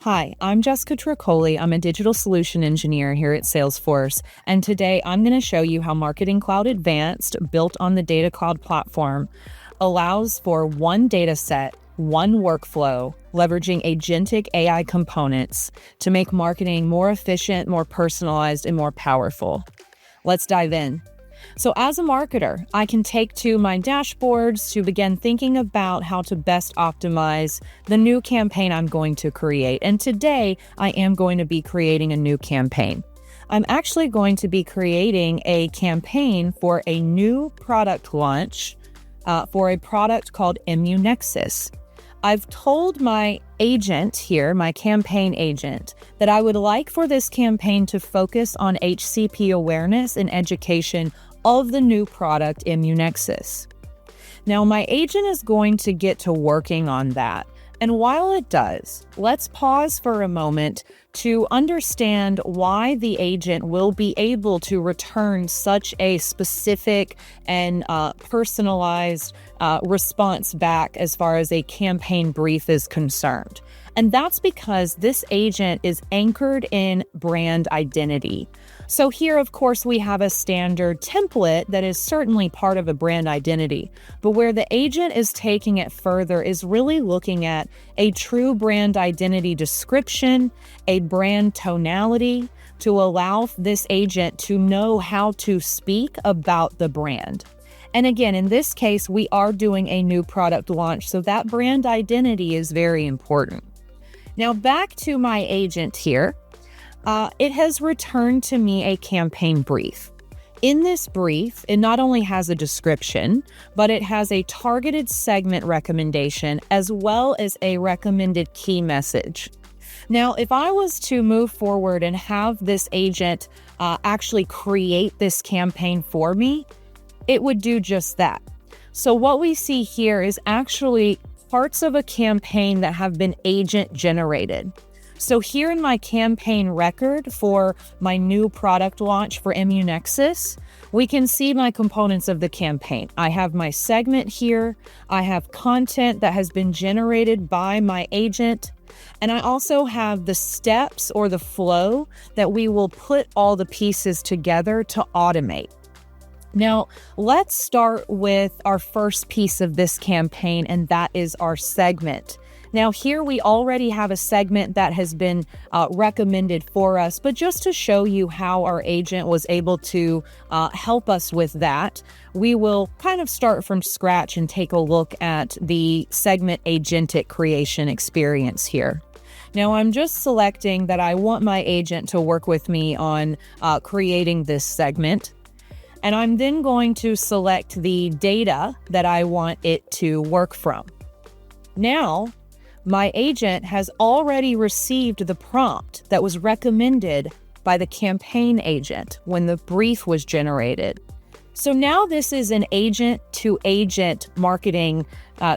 Hi, I'm Jessica Tricoli. I'm a digital solution engineer here at Salesforce, and today I'm going to show you how Marketing Cloud Advanced, built on the Data Cloud platform, allows for one data set, one workflow, leveraging agentic AI components to make marketing more efficient, more personalized, and more powerful. Let's dive in. So as a marketer, I can take to my dashboards to begin thinking about how to best optimize the new campaign I'm going to create. And today, I am going to be creating a new campaign. I'm actually going to be creating a campaign for a new product launch for a product called Immunexus. I've told my agent here, my campaign agent, that I would like for this campaign to focus on HCP awareness and education of the new product Immunexus. Now, my agent is going to get to working on that. And while it does, let's pause for a moment to understand why the agent will be able to return such a specific and personalized response back as far as a campaign brief is concerned. And that's because this agent is anchored in brand identity. So here, of course, we have a standard template that is certainly part of a brand identity, but where the agent is taking it further is really looking at a true brand identity description, a brand tonality, to allow this agent to know how to speak about the brand. And again, in this case, we are doing a new product launch, so that brand identity is very important. Now back to my agent here. It has returned to me a campaign brief. In this brief, it not only has a description, but it has a targeted segment recommendation as well as a recommended key message. Now, if I was to move forward and have this agent actually create this campaign for me, it would do just that. So what we see here is actually parts of a campaign that have been agent generated. So here in my campaign record for my new product launch for Immunexus, we can see my components of the campaign. I have my segment here. I have content that has been generated by my agent. And I also have the steps or the flow that we will put all the pieces together to automate. Now, let's start with our first piece of this campaign, and that is our segment. Now, here we already have a segment that has been recommended for us, but just to show you how our agent was able to help us with that, we will kind of start from scratch and take a look at the segment agentic creation experience here. Now, I'm just selecting that I want my agent to work with me on creating this segment. And I'm then going to select the data that I want it to work from. Now, my agent has already received the prompt that was recommended by the campaign agent when the brief was generated. So now this is an agent-to-agent marketing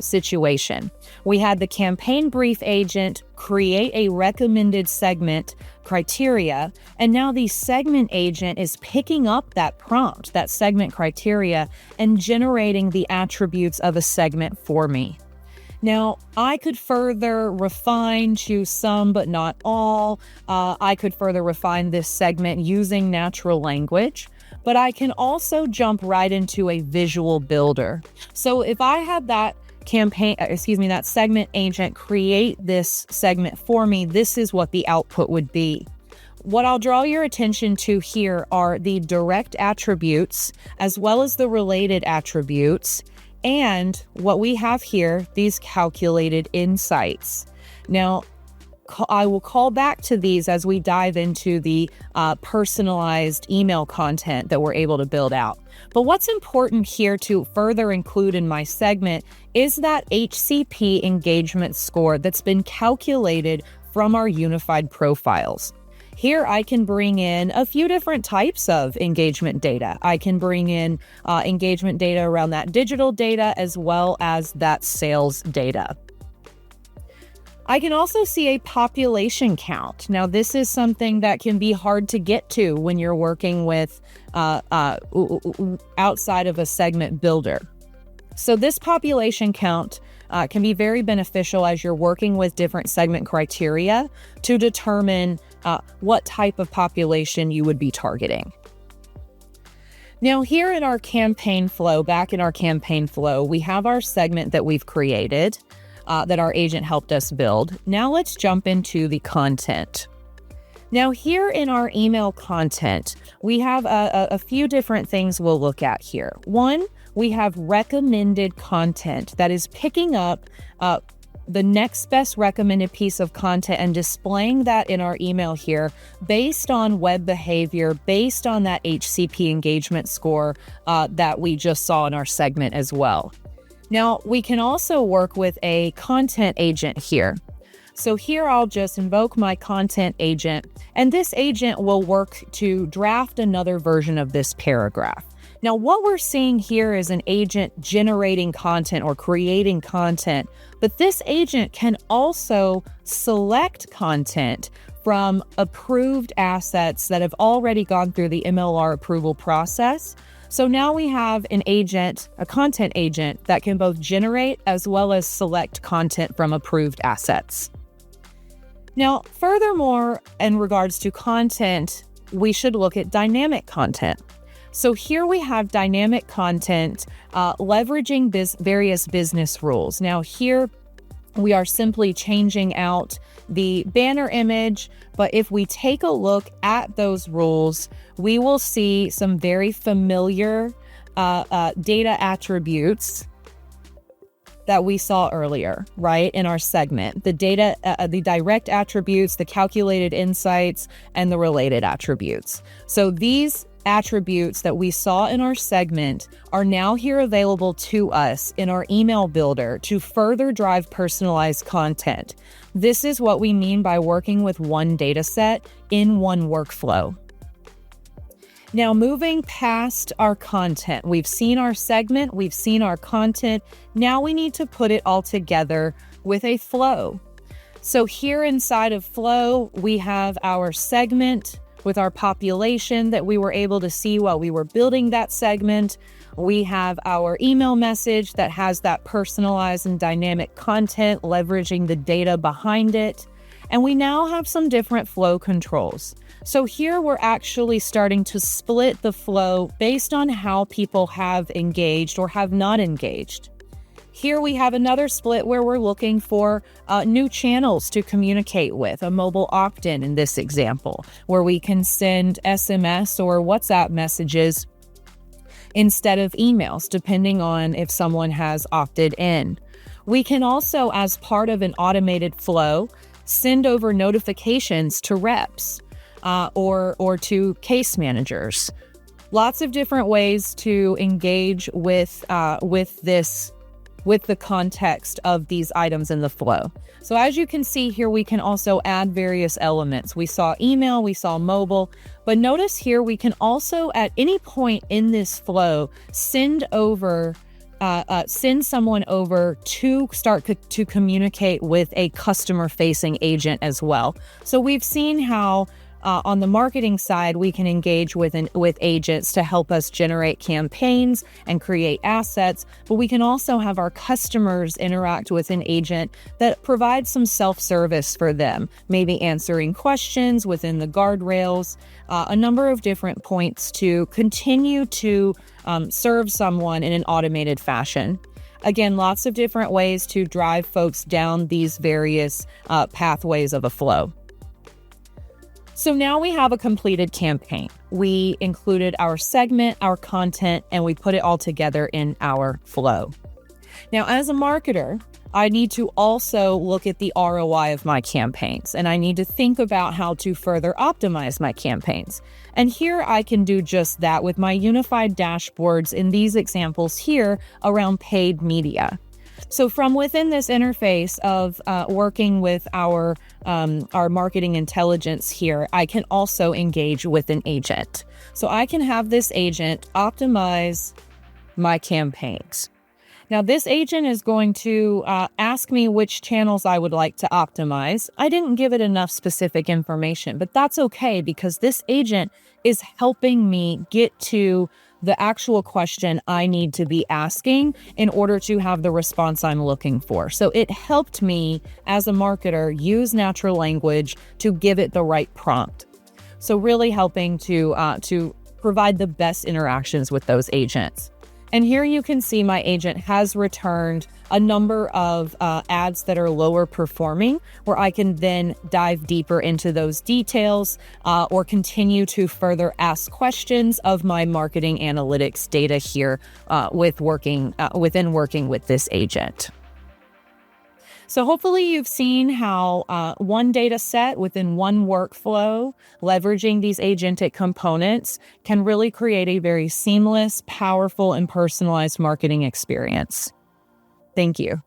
situation. We had the campaign brief agent create a recommended segment criteria, and now the segment agent is picking up that prompt, that segment criteria, and generating the attributes of a segment for me. Now, I could further refine, choose some but not all. I could further refine this segment using natural language, but I can also jump right into a visual builder. So if I had that that segment agent create this segment for me, this is what the output would be. What I'll draw your attention to here are the direct attributes as well as the related attributes. And what we have here, these calculated insights. Now, I will call back to these as we dive into the personalized email content that we're able to build out. But what's important here to further include in my segment is that HCP engagement score that's been calculated from our unified profiles. Here I can bring in a few different types of engagement data. I can bring in engagement data around that digital data as well as that sales data. I can also see a population count. Now, this is something that can be hard to get to when you're working with outside of a segment builder. So this population count can be very beneficial as you're working with different segment criteria to determine what type of population you would be targeting. Now, here in our campaign flow, back in our campaign flow, we have our segment that we've created that our agent helped us build. Now let's jump into the content. Now, here in our email content, we have a few different things we'll look at here. One, we have recommended content that is picking up the next best recommended piece of content and displaying that in our email here based on web behavior, based on that HCP engagement score that we just saw in our segment as well. Now, we can also work with a content agent here. So here I'll just invoke my content agent, and this agent will work to draft another version of this paragraph. Now, what we're seeing here is an agent generating content or creating content, but this agent can also select content from approved assets that have already gone through the MLR approval process. So now we have an agent, a content agent, that can both generate as well as select content from approved assets. Now, furthermore, in regards to content, we should look at dynamic content. So here we have dynamic content leveraging various business rules. Now here we are simply changing out the banner image, but if we take a look at those rules, we will see some very familiar data attributes that we saw earlier, right, in our segment. The data, the direct attributes, the calculated insights, and the related attributes. So these attributes that we saw in our segment are now here available to us in our email builder to further drive personalized content. This is what we mean by working with one data set in one workflow. Now, moving past our content, we've seen our segment, we've seen our content. Now we need to put it all together with a flow. So here inside of flow, we have our segment with our population that we were able to see while we were building that segment. We have our email message that has that personalized and dynamic content, leveraging the data behind it. And we now have some different flow controls. So here we're actually starting to split the flow based on how people have engaged or have not engaged. Here we have another split where we're looking for new channels to communicate with, a mobile opt-in in this example, where we can send SMS or WhatsApp messages instead of emails, depending on if someone has opted in. We can also, as part of an automated flow, send over notifications to reps or to case managers. Lots of different ways to engage with the context of these items in the flow. So as you can see here, we can also add various elements. We saw email, we saw mobile, but notice here we can also at any point in this flow send someone over to start to communicate with a customer-facing agent as well. So we've seen how on the marketing side, we can engage with agents to help us generate campaigns and create assets, but we can also have our customers interact with an agent that provides some self-service for them, maybe answering questions within the guardrails, a number of different points to continue to serve someone in an automated fashion. Again, lots of different ways to drive folks down these various pathways of a flow. So now we have a completed campaign. We included our segment, our content, and we put it all together in our flow. Now, as a marketer, I need to also look at the ROI of my campaigns, and I need to think about how to further optimize my campaigns. And here I can do just that with my unified dashboards in these examples here around paid media. So from within this interface of working with our marketing intelligence here, I can also engage with an agent. So I can have this agent optimize my campaigns. Now, this agent is going to ask me which channels I would like to optimize. I didn't give it enough specific information, but that's okay because this agent is helping me get to the actual question I need to be asking in order to have the response I'm looking for. So it helped me as a marketer use natural language to give it the right prompt. So really helping to provide the best interactions with those agents. And here you can see my agent has returned a number of ads that are lower performing, where I can then dive deeper into those details or continue to further ask questions of my marketing analytics data here within working with this agent. So hopefully you've seen how one data set within one workflow, leveraging these agentic components, can really create a very seamless, powerful, and personalized marketing experience. Thank you.